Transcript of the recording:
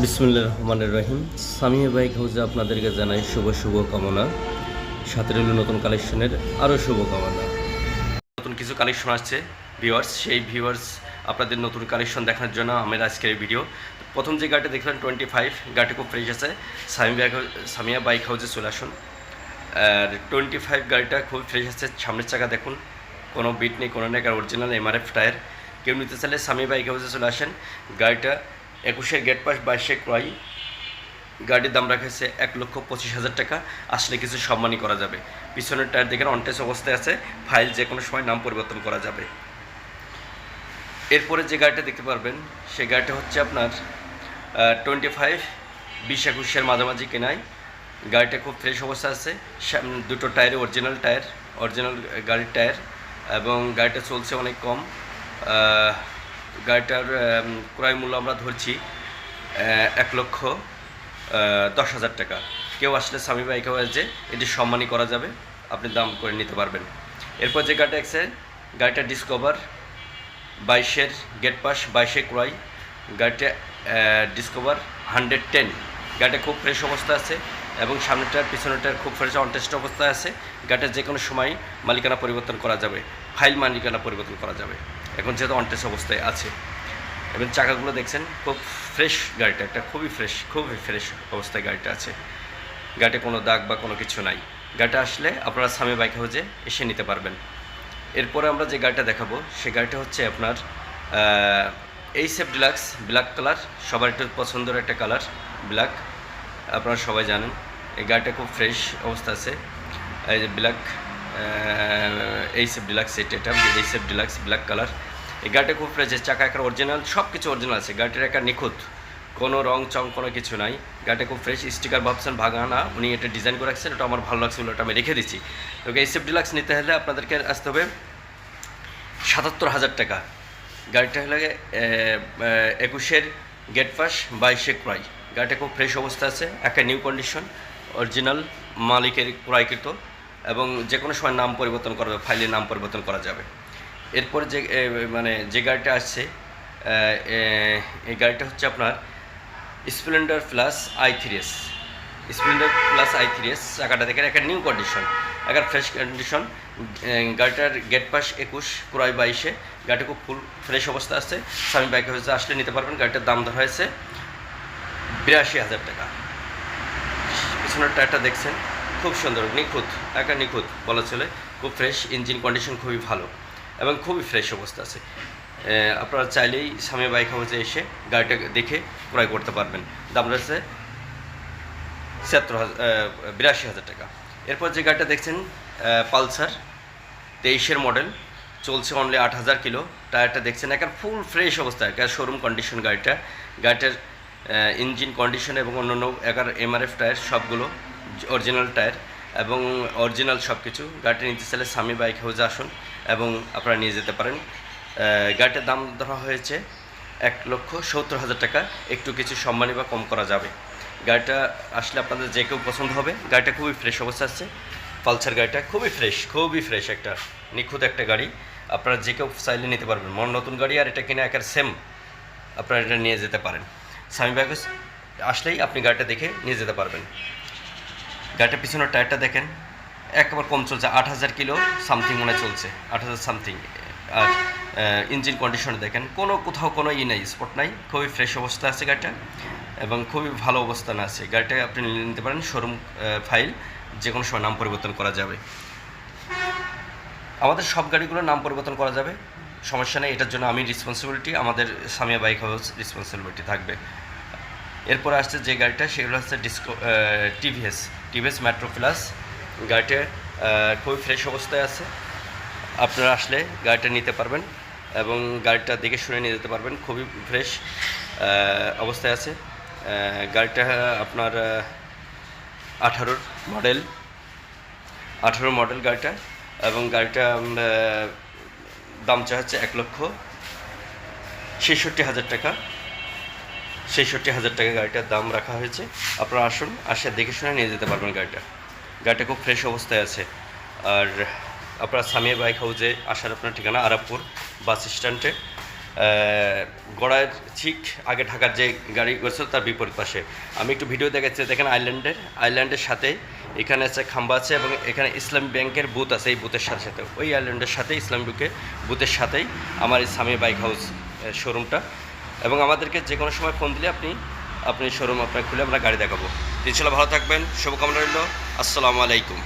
বিসমুল্লাহির রহমানির রহিম। সামিয়া বাইক হাউসে আপনাদেরকে জানাই শুভ কামনা, সাথে রইল নতুন কালেকশনের আরও শুভকামনা। নতুন কিছু কালেকশন আসছে ভিউয়ার্স, সেই ভিউয়ার্স আপনাদের নতুন কালেকশন দেখার জন্য আমার আজকের ভিডিও। প্রথম যে গাড়িটা দেখলেন 25, গাড়িটি খুব ফ্রেশ আছে। সামিয়া বাইক হাউসে চলে আসুন। আর 25 গাড়িটা খুব ফ্রেশ আছে। সামনের চাকা দেখুন, কোনো বিট নেই, কোনো নেই, অরিজিনাল MRF টায়ার। কেউ নিতে চাইলে সামিয়া বাইক হাউসে চলে আসেন। গাড়িটা 21-এর গেট পাস, 22-এ ক্রয়। গাড়ির দাম রাখা হয়েছে 1,25,000 টাকা। আসলে কিছু সম্মানই করা যাবে। পিছনের টায়ার দেখেন অনটেস অবস্থায় আছে, ফাইল যে কোনো সময় নাম পরিবর্তন করা যাবে। এরপরে যে গাড়িটা দেখতে পারবেন সেই গাড়িটা হচ্ছে আপনার 25 20-21-এর মাঝামাঝি কেনায়। গাড়িটা খুব ফ্রেশ অবস্থা আছে। দুটো টায়ারে অরিজিনাল টায়ার, অরিজিনাল গাড়ির টায়ার, এবং গাড়িটা চলছে অনেক কম। গাড়িটার ক্রয় মূল্য আমরা ধরছি 1,10,000 টাকা। কেউ আসলে সামি বাইক হাউসে এটি সম্মানই করা যাবে, আপনি দাম করে নিতে পারবেন। এরপর যে গাড়িটা এসে গাড়িটা ডিসকভার, 22-এর গেট পাস, 22-এ ক্রয়। গাড়িটা ডিসকভার 110। গাড়িটা খুব ফ্রেশ অবস্থা আছে এবং সামনেটার পিছনেটার খুব ফ্রেশ অনটেস্ট অবস্থায় আছে। গাড়িটা যে কোনো সময় মালিকানা পরিবর্তন করা যাবে, ফাইল মালিকানা পরিবর্তন করা যাবে এখন যেহেতু অনটেস্ট অবস্থায় আছে। এবং চাকাগুলো দেখছেন খুব ফ্রেশ। গাড়িটা একটা খুবই ফ্রেশ অবস্থায় গাড়িটা আছে। গাড়িতে কোনো দাগ বা কোনো কিছু নাই। গাড়িটা আসলে আপনারা সামি বাইক হাউসে এসে নিতে পারবেন। এরপরে আমরা যে গাড়িটা দেখাবো সেই গাড়িটা হচ্ছে আপনার এইচএফ ডিলাক্স, ব্ল্যাক কালার। সবার একটু পছন্দের একটা কালার ব্ল্যাক, আপনারা সবাই জানেন। এই গাড়িটা খুব ফ্রেশ অবস্থা আছে। এই যে ব্ল্যাক এইচএফ ডিলাক্স, এটা এইচএফ ডিলাক্স ব্ল্যাক কালার। এই গাড়িটা খুব ফ্রেশ, চাকা একটা অরিজিনাল, সব কিছু অরিজিনাল আছে। গাড়িটার একটা নিখুঁত, কোনো রং চং কোনো কিছু নাই। গাড়িটা খুব ফ্রেশ। স্টিকার ভাবছেন ভাঙা না, উনি এটা ডিজাইন করে রাখছেন, ওটা আমার ভালো লাগছিল, ওটা আমি রেখে দিচ্ছি। তো এইচএফ ডিলাক্স নিতে হলে আপনাদেরকে আসতে হবে 77,000 টাকা। গাড়িটা হলে 21-এর গেট পাস, 22-এ ক্রয়। গাড়িটা খুব ফ্রেশ অবস্থা আছে, একটা নিউ কন্ডিশন, অরিজিনাল মালিকের ক্রয়কৃত, এবং যে কোনো সময় নাম পরিবর্তন করা যাবে, ফাইলের নাম পরিবর্তন করা যাবে। এরপর যে গাড়িটা আসছে এই গাড়িটা হচ্ছে আপনার Splendor plus i3s। Splendor plus i3s চাকাটা দেখেন একটা নিউ কন্ডিশন, একটা ফ্রেশ কন্ডিশন। গাড়িটার গেট পাস 21, ক্রয় 22-এ। গাড়িটা খুব ফুল ফ্রেশ অবস্থা আছে। সামি বাইক হাউসে আসলে নিতে পারবেন। গাড়িটার দাম ধরা হয়েছে 82,000 টাকা। পিছনের টায়ারটা দেখছেন খুব সুন্দর, নিখুঁত, একটা নিখুঁত বলা চলে। খুব ফ্রেশ, ইঞ্জিন কন্ডিশন খুবই ভালো এবং খুবই ফ্রেশ অবস্থা আছে। আপনারা চাইলেই সামি বাইক হাউসে এসে গাড়িটা দেখে ক্রয় করতে পারবেন। দাম রয়েছে 82,000 টাকা। এরপর যে গাড়িটা দেখছেন পালসার 23-এর মডেল, চলছে অনলি 8,000 কিলো। টায়ারটা দেখছেন একটা ফুল ফ্রেশ অবস্থা, একটা শোরুম কন্ডিশন। গাড়িটার ইঞ্জিন কন্ডিশন এবং অন্যান্য MRF টায়ার সবগুলো অরিজিনাল টায়ার এবং অরিজিনাল সব কিছু। গাড়িটা নিতে চাইলে সামি বাইক হাউসে আসুন এবং আপনারা নিয়ে যেতে পারেন। গাড়িটার দাম ধরা হয়েছে 1,70,000 টাকা। একটু কিছু সম্মানী বা কম করা যাবে। গাড়িটা আসলে আপনাদের যে কেউ পছন্দ হবে। গাড়িটা খুবই ফ্রেশ অবস্থা আছে। পালসার গাড়িটা খুবই ফ্রেশ, একটা নিখুঁত একটা গাড়ি। আপনারা যে কেউ চাইলে নিতে পারবেন। নতুন গাড়ি আর এটা কিনা একার সেম, আপনারা এটা নিয়ে যেতে পারেন। সামি বাইক হাউস আসলেই আপনি গাড়িটা দেখে নিয়ে যেতে পারবেন। গাড়িটার পিছনের টায়ারটা দেখেন একবার কম চলছে, 8,000 কিলো সামথিং মনে চলছে, 8,000 সামথিং। আর ইঞ্জিন কন্ডিশন দেখেন কোথাও কোনো নাই, স্পট নাই। খুবই ফ্রেশ অবস্থা আছে গাড়িটা এবং খুবই ভালো অবস্থানে আছে। গাড়িটা আপনি নিতে পারেন। শোরুম ফাইল, যে কোনো সময় নাম পরিবর্তন করা যাবে। আমাদের সব গাড়িগুলোর নাম পরিবর্তন করা যাবে, সমস্যা নেই। এটার জন্য আমি রেসপন্সিবিলিটি, আমাদের সামিয়া বাইক হাউস রেসপন্সিবিলিটি থাকবে। এরপর আসছে যে গাড়িটা সেগুলো হচ্ছে টিভিএস মেট্রো প্লাস। গাড়িটা খুবই ফ্রেশ অবস্থায় আছে। আপনারা আসলে গাড়িটা নিতে পারবেন এবং গাড়িটা দেখে শুনে নিয়ে যেতে পারবেন। খুবই ফ্রেশ অবস্থায় আছে। গাড়িটা আপনার 18 মডেল গাড়িটা, এবং গাড়িটা দাম চা হচ্ছে 1,66,000 টাকা। 66,000 টাকা গাড়িটার দাম রাখা হয়েছে। আপনারা আসুন, আসে দেখে শুনে নিয়ে যেতে পারবেন গাড়িটা খুব ফ্রেশ অবস্থায় আছে। আর আপনারা সামিয়া বাইক হাউসে আসার আপনার ঠিকানা আরাবপুর বাস স্ট্যান্ডে। গড়ার ঠিক আগে ঢাকার যে গাড়ি করছিল তার বিপরীত পাশে। আমি একটু ভিডিও দেখাচ্ছি, দেখেন আইল্যান্ডের সাথে এখানে আছে খাম্বা আছে এবং এখানে ইসলামী ব্যাংকের বুথ আছে। এই বুথের সাথে সাথে ওই আইল্যান্ডের সাথে ইসলামী ব্যাংকের বুথের সাথেই আমার এই সামি বাইক হাউস শোরুমটা। এবং আমাদেরকে যে কোনো সময় ফোন দিলে আপনি শোরুম আপনার খুলে আমরা গাড়ি দেখাবো। ইনশাআল্লাহ ভালো থাকবেন, শুভকামনা রইল। আসসালামু আলাইকুম।